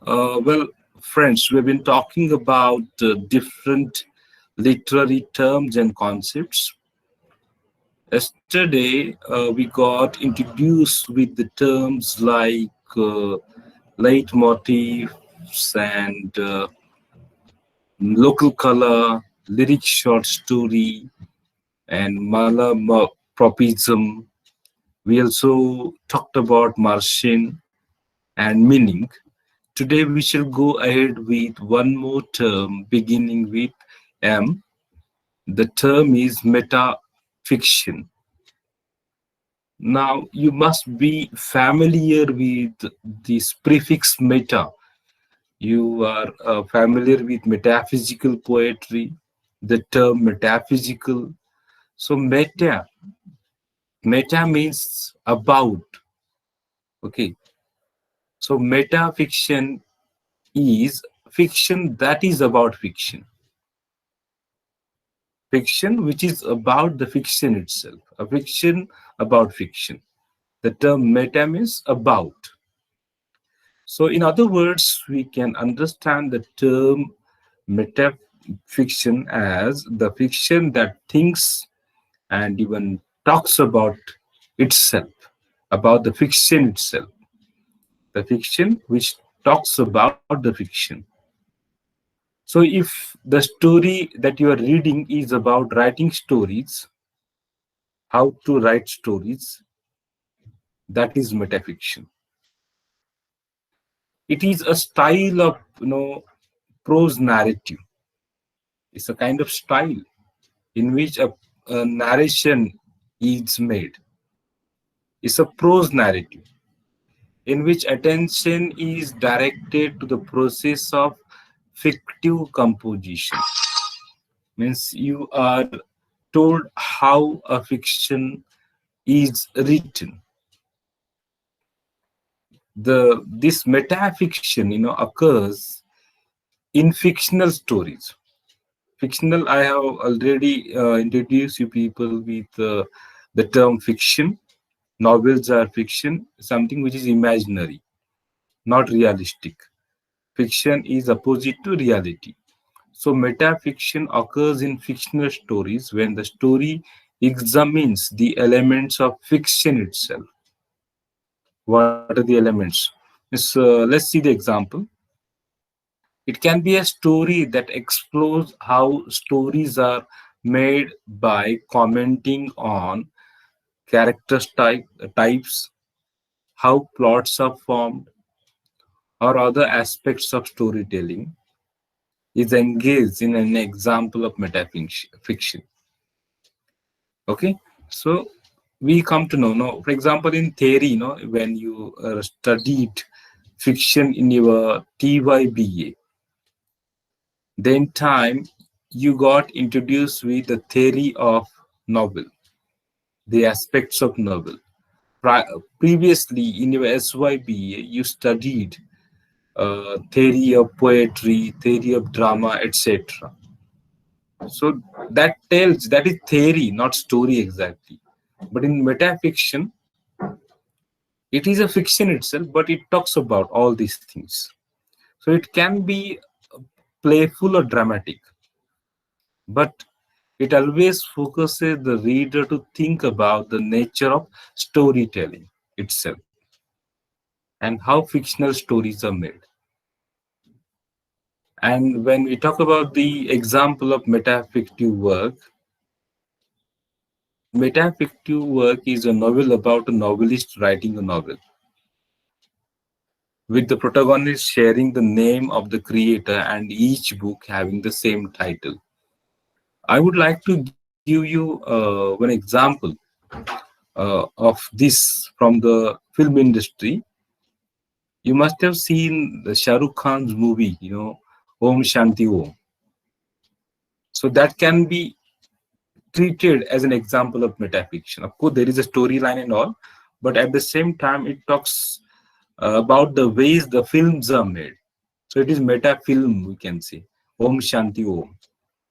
Well, friends, we've been talking about different literary terms and concepts. Yesterday, we got introduced with the terms like leitmotifs and local color, lyric short story, and malapropism. We also talked about Martian and meaning. Today we shall go ahead with one more term beginning with M. The term is metafiction. Now you must be familiar with this prefix meta. You are familiar with metaphysical poetry, the term metaphysical. So meta means about. Okay. So metafiction is fiction that is about fiction. Fiction which is about the fiction itself, a fiction about fiction. The term meta means about. So, in other words, we can understand the term metafiction as the fiction that thinks and even talks about itself, about the fiction itself, the fiction which talks about the fiction. So, if the story that you are reading is about writing stories, how to write stories, that is metafiction. It is a style of prose narrative. It's a kind of style in which a narration is made. It's a prose narrative in which attention is directed to the process of fictive composition. Means you are told how a fiction is written. This metafiction occurs in fictional stories. Fictional, I have already introduced you people with the term fiction. Novels are fiction, something which is imaginary, not realistic. Fiction is opposite to reality. So metafiction occurs in fictional stories when the story examines the elements of fiction itself. What are the elements? Let's see the example. It can be a story that explores how stories are made by commenting on types, how plots are formed, or other aspects of storytelling, is engaged in an example of metafiction. Okay, so we come to know, for example, in theory, when you studied fiction in your TYBA, then time you got introduced with the theory of novel, the aspects of novel. Previously, in your SYBA, you studied theory of poetry, theory of drama, etc. So that is theory, not story exactly. But in metafiction, it is a fiction itself, but it talks about all these things. So it can be playful or dramatic, but it always focuses the reader to think about the nature of storytelling itself and how fictional stories are made. And when we talk about the example of metafictive work is a novel about a novelist writing a novel, with the protagonist sharing the name of the creator and each book having the same title. I would like to give you one example of this from the film industry. You must have seen the Shah Rukh Khan's movie, Om Shanti Om. So that can be treated as an example of metafiction. Of course, there is a storyline and all, but at the same time, it talks about the ways the films are made. So it is meta film, we can say. Om Shanti Om.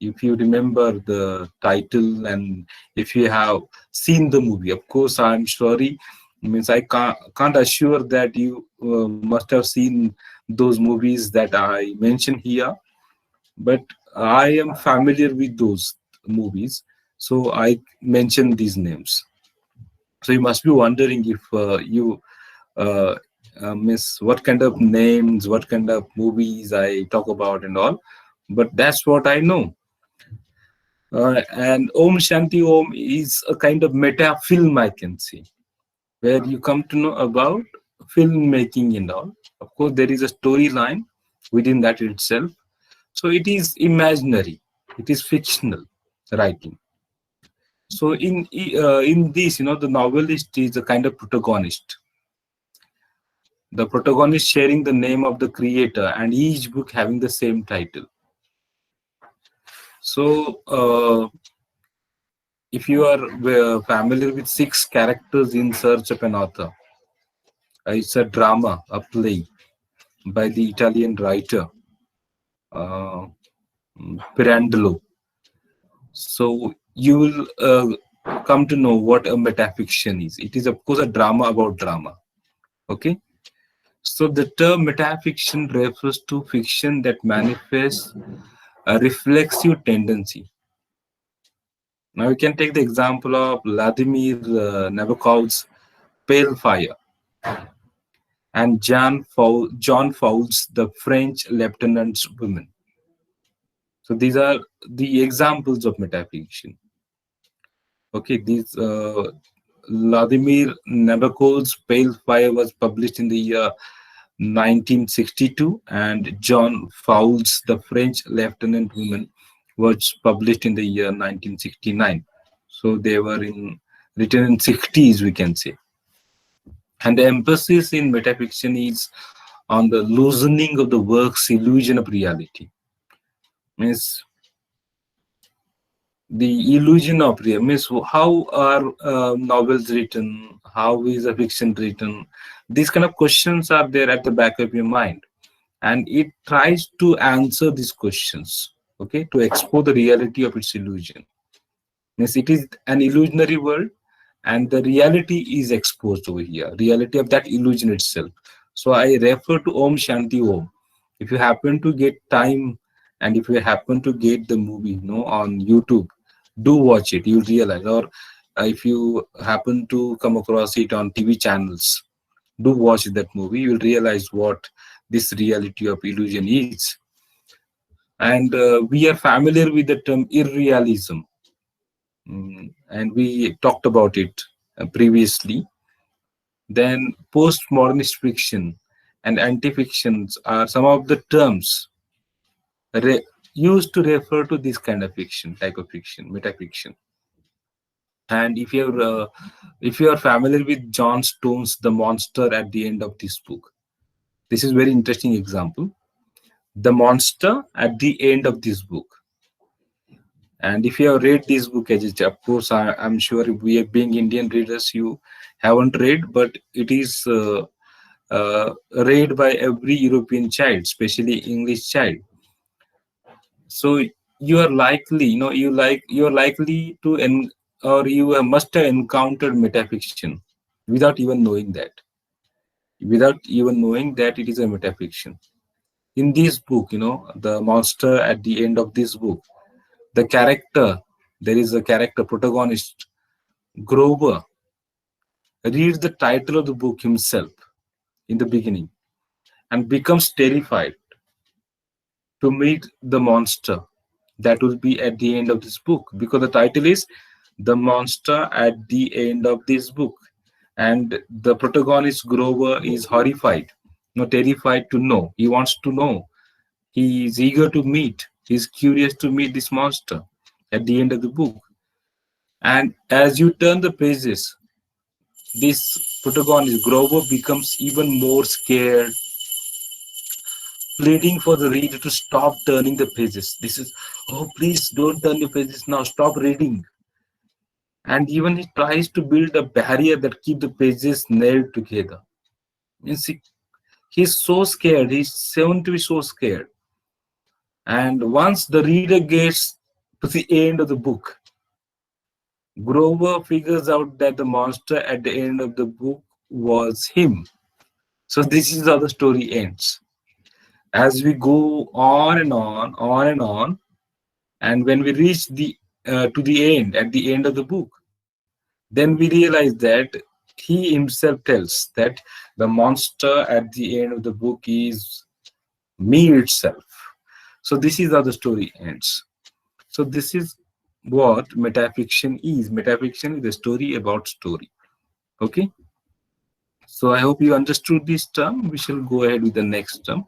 If you remember the title and if you have seen the movie, of course, I'm sorry. Means I can't assure that you must have seen those movies that I mentioned here, but I am familiar with those movies, so I mention these names. So you must be wondering if you uh, miss what kind of names, what kind of movies I talk about and all. But that's what I know. And Om Shanti Om is a kind of meta film, I can say, where you come to know about filmmaking and all. Of course, there is a storyline within that itself. So it is imaginary, it is fictional writing. So in this, the novelist is a kind of protagonist. The protagonist sharing the name of the creator, and each book having the same title. So if you are familiar with Six Characters in Search of an Author, it's a drama, a play by the Italian writer uh, Pirandello. So you will come to know what a metafiction is. It is, of course, a drama about drama. Okay. So the term metafiction refers to fiction that manifests a reflexive tendency. Now we can take the example of Vladimir Nabokov's Pale Fire and John Fowles' The French Lieutenant's Women. So these are the examples of metafiction. Okay, these Vladimir Nabokov's Pale Fire was published in the year 1962, and John Fowles' The French Lieutenant Woman was published in the year 1969. So they were written in 60s, we can say. And the emphasis in metafiction is on the loosening of the work's illusion of reality. Means the illusion of reality means how are novels written, how is a fiction written. These kind of questions are there at the back of your mind, and it tries to answer these questions, okay, to expose the reality of its illusion. Means it is an illusionary world, and the reality is exposed over here, reality of that illusion itself. So I refer to Om Shanti Om. If you happen to get time, and if you happen to get the movie, on YouTube, do watch it, you'll realize. Or if you happen to come across it on TV channels, do watch that movie, you'll realize what this reality of illusion is. And we are familiar with the term irrealism. And we talked about it previously. Then postmodernist fiction and anti-fictions are some of the terms used to refer to this kind of fiction, type of fiction, metafiction. And if you are familiar with John Stone's The Monster at the End of This Book, this is very interesting example. The monster at the end of this book. And if you have read this book, Ajit, of course, I'm sure we are being Indian readers, you haven't read, but it is read by every European child, especially English child. So you are likely, you are likely to, or you must have encountered metafiction without even knowing that, it is a metafiction. In this book, the monster at the end of this book, the character, there is a character protagonist, Grover, reads the title of the book himself in the beginning and becomes terrified to meet the monster that will be at the end of this book, because the title is The Monster at the End of This Book. And the protagonist Grover is horrified, terrified to know. He wants to know. He is eager to meet. He is curious to meet this monster at the end of the book. And as you turn the pages, this protagonist, Grover, becomes even more scared, pleading for the reader to stop turning the pages. This is, oh, please don't turn the pages now, stop reading. And even he tries to build a barrier that keep the pages nailed together. Means he's so scared, he's shown to be so scared. And once the reader gets to the end of the book, Grover figures out that the monster at the end of the book was him. So this is how the story ends. As we go on and on and on, and when we reach the to the end, at the end of the book, then we realize that he himself tells that the monster at the end of the book is me itself. So this is how the story ends. So this is what metafiction is. Metafiction is a story about story. Okay. So I hope you understood this term. We shall go ahead with the next term.